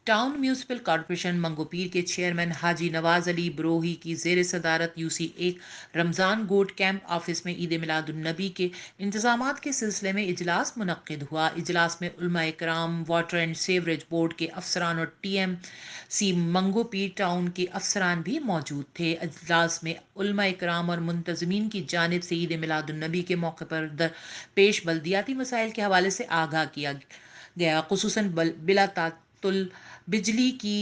Town municipal corporation منگوپیر کے chairman حاجی نواز علی بروہی کی زیر صدارت یوسی ایک رمضان گوٹ کیمپ آفس میں عید میلاد النبی کے انتظامات کے سلسلے میں اجلاس منعقد ہوا۔ اجلاس میں علماء کرام، واٹر اینڈ سیوریج بورڈ کے افسران اور ٹی ایم سی منگوپیر ٹاؤن کے افسران بھی موجود تھے۔ اجلاس میں علماء کرام اور منتظمین کی جانب سے عید میلاد النبی کے موقع پر درپیش بلدیاتی مسائل کے حوالے سے آگاہ کیا گیا، خصوصاً بلا تعطل بجلی کی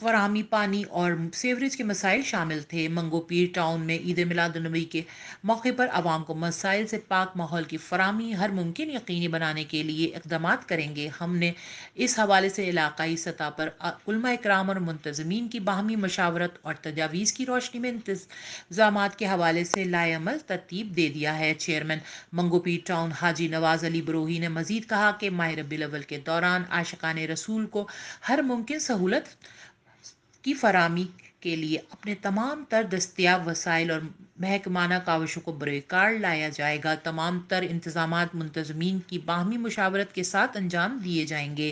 فراہمی، پانی اور سیوریج کے مسائل شامل تھے۔ منگوپیر ٹاؤن میں عید میلاد النبی کے موقع پر عوام کو مسائل سے پاک ماحول کی فراہمی ہر ممکن یقینی بنانے کے لیے اقدامات کریں گے۔ ہم نے اس حوالے سے علاقائی سطح پر علماء کرام اور منتظمین کی باہمی مشاورت اور تجاویز کی روشنی میں انتظامات کے حوالے سے لائحہ عمل ترتیب دے دیا ہے۔ چیئرمین منگوپیر ٹاؤن حاجی نواز علی بروہی نے مزید کہا کہ ماہ ربیع الاول کے دوران عاشقان رسول کو ہر ممکن سہولت کی فراہمی کے لیے اپنے تمام تر دستیاب وسائل اور محکمانہ کاوشوں کو بروئے کار لایا جائے گا۔ تمام تر انتظامات منتظمین کی باہمی مشاورت کے ساتھ انجام دیے جائیں گے۔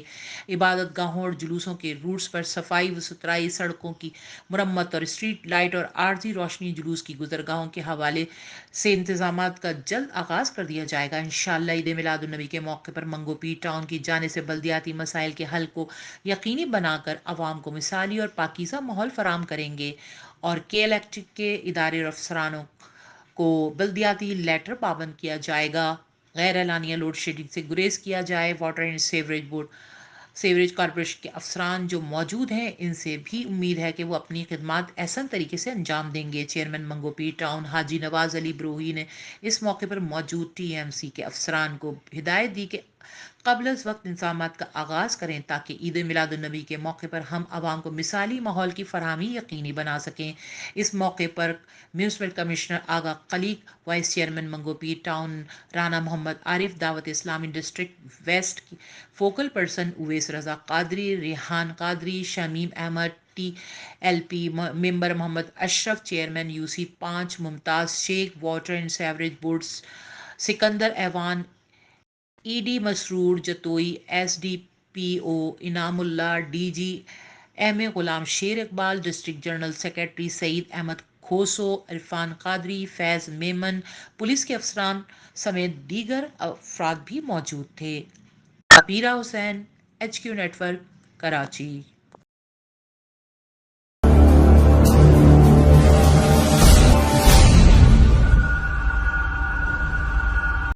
عبادت گاہوں اور جلوسوں کے روٹس پر صفائی و ستھرائی، سڑکوں کی مرمت اور اسٹریٹ لائٹ اور عارضی روشنی، جلوس کی گزرگاہوں کے حوالے سے انتظامات کا جلد آغاز کر دیا جائے گا۔ انشاءاللہ عید میلاد النبی کے موقع پر منگوپیر ٹاؤن کی جانب سے بلدیاتی مسائل کے حل کو یقینی بنا کر عوام کو مثالی اور پاکیزہ ماحول فراہم کریں گے، اور کے الیکٹرک کے ادارے اور افسرانوں کو بلدیاتی لیٹر پابند کیا جائے گا، غیر اعلانیہ لوڈ شیڈنگ سے گریز کیا جائے۔ واٹر اینڈ سیوریج کارپوریشن کے افسران جو موجود ہیں، ان سے بھی امید ہے کہ وہ اپنی خدمات احسن طریقے سے انجام دیں گے۔ چیئرمین منگوپیر ٹاؤن حاجی نواز علی بروہی نے اس موقع پر موجود ٹی ایم سی کے افسران کو ہدایت دی کہ قبل از وقت انتظامات کا آغاز کریں تاکہ عید میلاد النبی کے موقع پر ہم عوام کو مثالی ماحول کی فراہمی یقینی بنا سکیں۔ اس موقع پر municipal commissioner Agha Khaliq, vice chairman Manghopir town Rana Muhammad Arif, Dawat Islami district west کی focal person Awais Raza Qadri, Rehan Qadri, Shamim Ahmed, T L P member Muhammad Ashraf, chairman UC 5 Mumtaz Sheikh, water and sewerage board Sikandar Iwan, E D Masroor Jatoi, S D P O Inamullah, D G M A Ghulam Sher Iqbal, district general secretary Saeed Ahmed Khoso, Irfan Qadri, Faiz Memon, police کے افسران سمیت دیگر افراد بھی موجود تھے۔ Abeera Hussain, H Q network, Karachi.